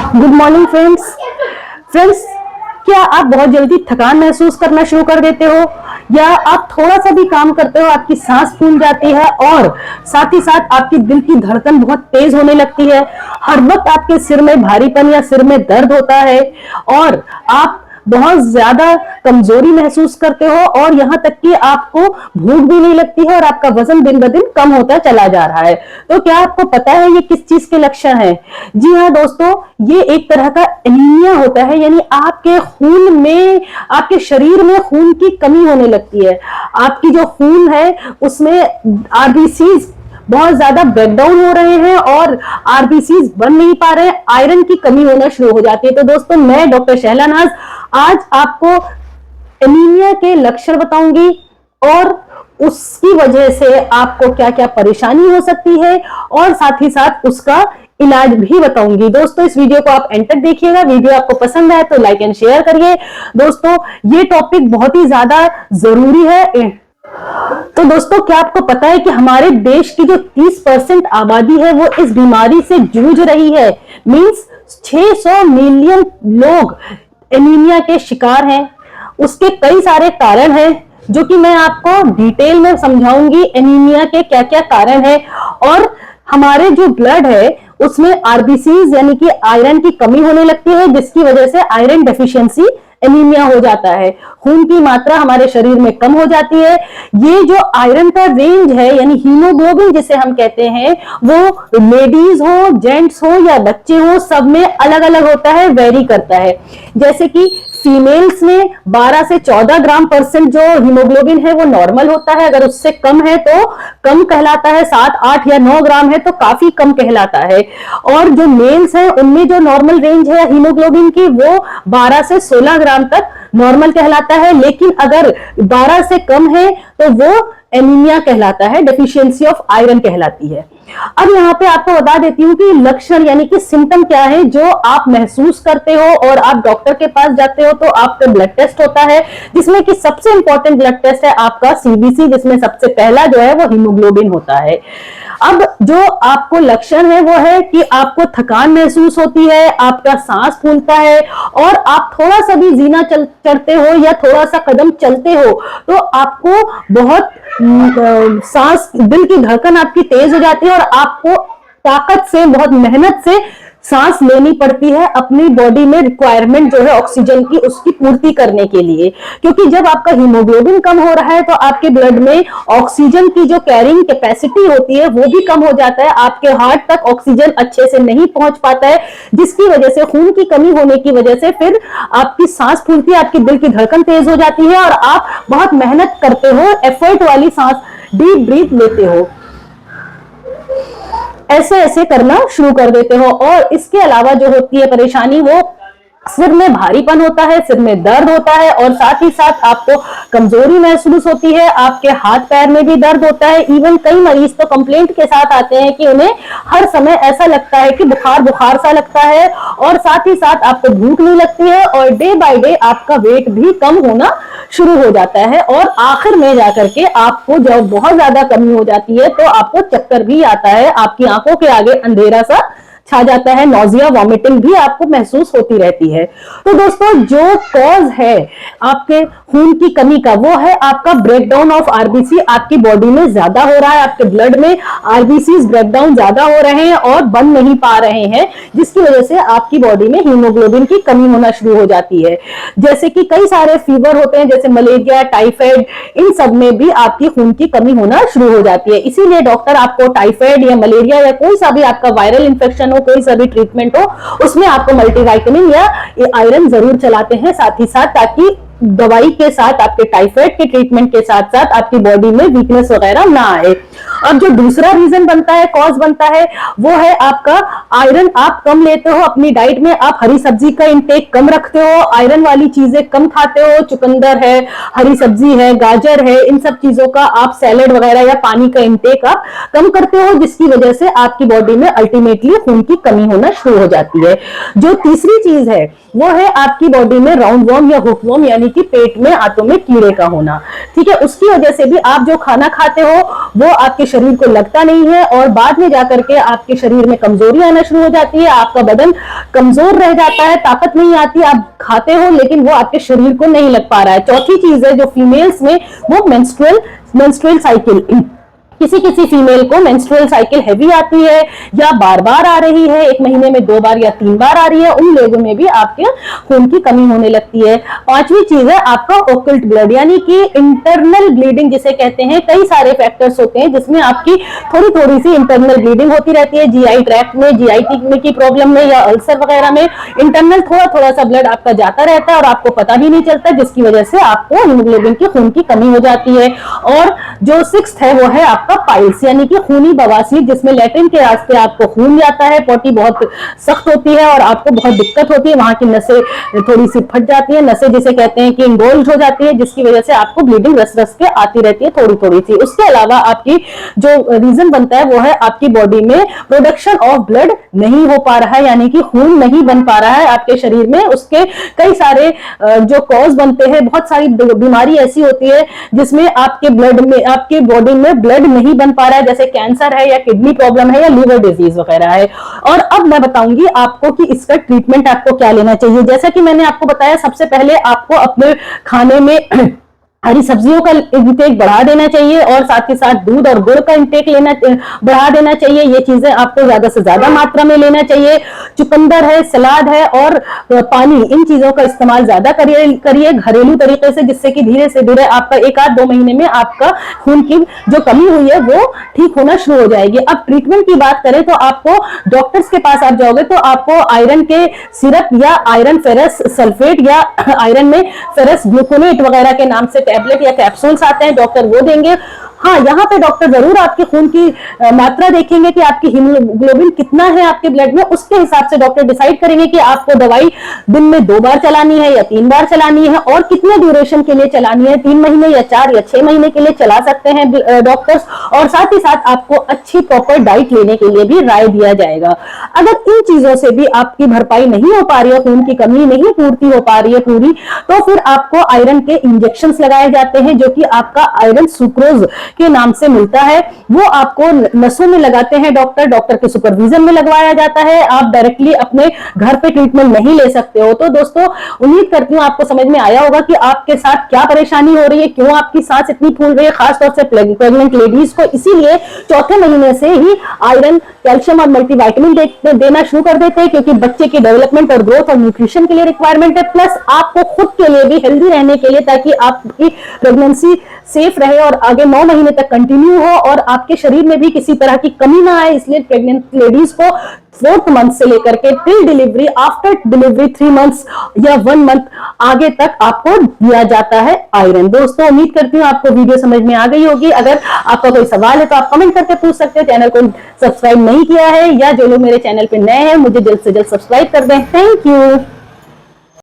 Good morning friends, क्या आप बहुत जल्दी थकान महसूस करना शुरू कर देते हो या आप थोड़ा सा भी काम करते हो आपकी सांस फूल जाती है और साथ ही साथ आपकी दिल की धड़कन बहुत तेज होने लगती है। हर वक्त आपके सिर में भारीपन या सिर में दर्द होता है और आप बहुत ज्यादा कमजोरी महसूस करते हो और यहाँ तक कि आपको भूख भी नहीं लगती है और आपका वजन दिन ब दिन कम होता चला जा रहा है। तो क्या आपको पता है ये किस चीज के लक्षण है? जी हाँ दोस्तों, ये एक तरह का एनीमिया होता है, यानी आपके खून में, आपके शरीर में खून की कमी होने लगती है। आपकी जो खून है उसमें आरबीसीज बहुत ज्यादा ब्रेकडाउन हो रहे हैं और आरबीसीज बन नहीं पा रहे हैं, आयरन की कमी होना शुरू हो जाती है। तो दोस्तों, मैं डॉक्टर शहला नाज आज आपको एनीमिया के लक्षण बताऊंगी और उसकी वजह से आपको क्या क्या परेशानी हो सकती है और साथ ही साथ उसका इलाज भी बताऊंगी। दोस्तों, इस वीडियो को आप एंड तक देखिएगा। वीडियो आपको पसंद आए तो लाइक एंड शेयर करिए। दोस्तों, ये टॉपिक बहुत ही ज्यादा जरूरी है। तो दोस्तों, क्या आपको पता है कि हमारे देश की जो 30% आबादी है वो इस बीमारी से जूझ रही है। मींस 600 मिलियन लोग एनीमिया के शिकार हैं। उसके कई सारे कारण हैं जो कि मैं आपको डिटेल में समझाऊंगी एनीमिया के क्या क्या कारण है। और हमारे जो ब्लड है उसमें आरबीसीज यानी कि आयरन की कमी होने लगती है, जिसकी वजह से आयरन डेफिशिएंसी एनीमिया हो जाता है। खून की मात्रा हमारे शरीर में कम हो जाती है। ये जो आयरन का रेंज है यानी हीमोग्लोबिन जिसे हम कहते हैं, वो लेडीज हो, जेंट्स हो या बच्चे हो, सब में अलग अलग होता है, वेरी करता है। जैसे कि फीमेल्स में 12 से 14 ग्राम परसेंट जो हीमोग्लोबिन है वो नॉर्मल होता है। अगर उससे कम है तो कम कहलाता है, 7, 8 या 9 ग्राम है तो काफी कम कहलाता है। और जो मेल्स हैं उनमें जो नॉर्मल रेंज है हीमोग्लोबिन की वो 12 से 16 ग्राम तक नॉर्मल कहलाता है। लेकिन अगर 12 से कम है तो वो एनीमिया कहलाता है, डेफिशिएंसी ऑफ आयरन कहलाती है। अब यहाँ पे आपको बता देती हूँ कि लक्षण यानी कि सिम्टम क्या है जो आप महसूस करते हो और आप डॉक्टर के पास जाते हो तो आपका ब्लड टेस्ट होता है, जिसमें कि सबसे इंपॉर्टेंट ब्लड टेस्ट है आपका सीबीसी, जिसमें सबसे पहला जो है वो हीमोग्लोबिन होता है। अब जो आपको लक्षण है वो है कि आपको थकान महसूस होती है, आपका सांस फूलता है और आप थोड़ा सा भी जीना चढ़ते हो या थोड़ा सा कदम चलते हो तो आपको बहुत सांस, दिल की धड़कन आपकी तेज हो जाती है और आपको ताकत से, बहुत मेहनत से सांस लेनी पड़ती है अपनी बॉडी में रिक्वायरमेंट जो है ऑक्सीजन की, उसकी पूर्ति करने के लिए। क्योंकि जब आपका हीमोग्लोबिन कम हो रहा है तो आपके ब्लड में ऑक्सीजन की जो कैरिंग कैपेसिटी होती है वो भी कम हो जाता है। आपके हार्ट तक ऑक्सीजन अच्छे से नहीं पहुंच पाता है, जिसकी वजह से, खून की कमी होने की वजह से फिर आपकी सांस फूलती है, आपकी दिल की धड़कन तेज हो जाती है और आप बहुत मेहनत करते हो, एफर्ट वाली सांस, डीप ब्रीथ लेते हो, ऐसे ऐसे करना शुरू कर देते हो। और इसके अलावा जो होती है परेशानी, वो सिर में भारीपन होता है, सिर में दर्द होता है और साथ ही साथ आपको कमजोरी महसूस होती है, आपके हाथ पैर में भी दर्द होता है। इवन कई मरीज तो कंप्लेंट के साथ आते हैं कि उन्हें हर समय ऐसा लगता है कि बुखार बुखार सा लगता है और साथ ही साथ आपको भूख नहीं लगती है और डे बाय डे आपका वेट भी कम होना शुरू हो जाता है और आखिर में जाकर के आपको जब बहुत ज्यादा कमी हो जाती है तो आपको चक्कर भी आता है, आपकी आंखों के आगे अंधेरा सा छा जाता है, नोजिया, वॉमिटिंग भी आपको महसूस होती रहती है। तो दोस्तों, जो कॉज है आपके खून की कमी का वो है आपका ब्रेकडाउन ऑफ आरबीसी। आपकी बॉडी में ज्यादा हो रहा है, आपके ब्लड में आरबीसी ब्रेकडाउन ज्यादा हो रहे हैं और बन नहीं पा रहे हैं, जिसकी वजह से आपकी बॉडी में हीमोग्लोबिन की कमी होना शुरू हो जाती है। जैसे कि कई सारे फीवर होते हैं, जैसे मलेरिया, टाइफाइड, इन सब में भी आपकी खून की कमी होना शुरू हो जाती है। इसीलिए डॉक्टर आपको टाइफाइड या मलेरिया या कोई सा भी आपका वायरल इंफेक्शन, कोई सा भी ट्रीटमेंट हो, उसमें आपको मल्टीविटामिन या आयरन जरूर चलाते हैं साथ ही साथ, ताकि दवाई के साथ, आपके टाइफाइड के ट्रीटमेंट के साथ साथ आपकी बॉडी में वीकनेस वगैरह ना आए। अब जो दूसरा रीजन बनता है, कॉज बनता है, वो है आपका आयरन आप कम लेते हो अपनी डाइट में। आप हरी सब्जी का इंटेक कम रखते हो, आयरन वाली चीजें कम खाते हो, चुकंदर है, हरी सब्जी है, गाजर है, इन सब चीजों का आप सैलेड वगैरह या पानी का इंटेक आप कम करते हो, जिसकी वजह से आपकी बॉडी में अल्टीमेटली खून की कमी होना शुरू हो जाती है। जो तीसरी चीज है वो है आपकी बॉडी में राउंड वॉर्म या हुक वॉर्म यानी यानी कि पेट में, आंतों में कीड़े का होना, ठीक है। उसकी वजह से भी आप जो खाना खाते हो वो आपके शरीर को लगता नहीं है और बाद में जाकर के आपके शरीर में कमजोरी आना शुरू हो जाती है, आपका बदन कमजोर रह जाता है, ताकत नहीं आती, आप खाते हो लेकिन वो आपके शरीर को नहीं लग पा रहा है। चौथी चीज है जो फीमेल्स में, वो मेंस्ट्रुअल साइकिल। किसी किसी फीमेल को मेंस्ट्रुअल साइकिल हैवी आती है या बार बार आ रही है, एक महीने में 2 बार या 3 बार आ रही है, उन लोगों में भी आपके खून की कमी होने लगती है। पांचवी चीज है आपका ओकल्ट ब्लड, यानी कि इंटरनल ब्लीडिंग जिसे कहते हैं। कई सारे फैक्टर्स होते हैं जिसमें आपकी थोड़ी थोड़ी सी इंटरनल ब्लीडिंग होती रहती है, जीआई ट्रैक्ट में, जीआईटी की प्रॉब्लम में या अल्सर वगैरह में इंटरनल थोड़ा थोड़ा सा ब्लड आपका जाता रहता है और आपको पता भी नहीं चलता, जिसकी वजह से आपको हीमोग्लोबिन की खून की कमी हो जाती है। और जो सिक्स्थ है वो है आपका पाइल्स, यानी कि खूनी बवासीर, जिसमें लैट्रिन के रास्ते आपको खून जाता है, पोटी बहुत सख्त होती है और आपको बहुत दिक्कत होती है, वहां की नसें थोड़ी सी फट जाती है, नसें जिसे कहते हैं कि इंगोल्ड हो जाती है, जिसकी वजह से आपको ब्लीडिंग रस रस के आती रहती है थोड़ी थोड़ी सी। उसके अलावा आपकी जो रीजन बनता है वो है आपकी बॉडी में प्रोडक्शन ऑफ ब्लड नहीं हो पा रहा है, यानी कि खून नहीं बन पा रहा है आपके शरीर में। उसके कई सारे जो कॉज बनते हैं, बहुत सारी बीमारी ऐसी होती है जिसमें आपके ब्लड में, आपके बॉडी में ब्लड नहीं बन पा रहा है, जैसे कैंसर है या किडनी प्रॉब्लम है या लिवर डिजीज वगैरह है। और अब मैं बताऊंगी आपको कि इसका ट्रीटमेंट आपको क्या लेना चाहिए। जैसा कि मैंने आपको बताया, सबसे पहले आपको अपने खाने में हरी सब्जियों का इंटेक बढ़ा देना चाहिए और साथ ही साथ दूध और गुड़ का इंटेक बढ़ा देना चाहिए। ये चीजें आपको ज्यादा से ज्यादा मात्रा में लेना चाहिए। चुकंदर है, सलाद है और पानी, इन चीजों का इस्तेमाल ज्यादा करिए घरेलू तरीके से, जिससे कि धीरे से धीरे आपका 1-2 महीने में आपका खून की जो कमी हुई है वो ठीक होना शुरू हो जाएगी। अब ट्रीटमेंट की बात करें तो आपको डॉक्टर्स के पास आप जाओगे तो आपको आयरन के सिरप या आयरन फेरस सल्फेट या आयरन में फेरस ग्लूकोनेट वगैरह के नाम से टैबलेट या कैप्सूल्स आते हैं, डॉक्टर वो देंगे। हाँ, यहाँ पे डॉक्टर जरूर आपके खून की मात्रा देखेंगे कि आपकी हीमोग्लोबिन कितना है आपके ब्लड में, उसके हिसाब से डॉक्टर डिसाइड करेंगे कि आपको दवाई दिन में 2 बार चलानी है या 3 बार चलानी है और कितने ड्यूरेशन के लिए चलानी है, 3 महीने या 4 या 6 महीने के लिए चला सकते हैं डॉक्टर्स। और साथ ही साथ आपको अच्छी प्रॉपर डाइट लेने के लिए भी राय दिया जाएगा। अगर इन चीजों से भी आपकी भरपाई नहीं हो पा रही है, खून की कमी नहीं पूर्ति हो पा रही है पूरी, तो फिर आपको आयरन के इंजेक्शन लगाए जाते हैं, जो कि आपका आयरन सुक्रोज के नाम से मिलता है। वो आपको नसों में लगाते हैं डॉक्टर के सुपरविजन में लगवाया जाता है। आप डायरेक्टली अपने घर पे ट्रीटमेंट नहीं ले सकते हो। तो दोस्तों, उम्मीद करती हूँ आपको समझ में आया होगा कि आपके साथ क्या परेशानी हो रही है, क्यों आपकी सांस इतनी फूल रही है, खासतौर से प्रेग्नेंट लेडीज को। इसीलिए चौथे महीने से ही आयरन, कैल्शियम और मल्टीविटामिन देना शुरू कर देते हैं, क्योंकि बच्चे की डेवलपमेंट और ग्रोथ और न्यूट्रिशन के लिए रिक्वायरमेंट है, प्लस आपको खुद के लिए भी हेल्दी रहने के लिए, ताकि आपकी प्रेगनेंसी सेफ रहे और आगे 9 महीने तक कंटिन्यू हो और आपके शरीर में भी किसी तरह की कमी ना आए। इसलिए प्रेग्नेंट लेडीज को 4th मंथ से लेकर के till delivery, after delivery 3 months या 1 मंथ आगे तक आपको दिया जाता है आयरन। दोस्तों, उम्मीद करती हूँ आपको वीडियो समझ में आ गई होगी। अगर आपका कोई सवाल है तो आप कमेंट करके पूछ सकते हैं। चैनल को सब्सक्राइब नहीं किया है या जो लोग मेरे चैनल पे नए हैं, मुझे जल्द से जल्द सब्सक्राइब कर दें। Thank you.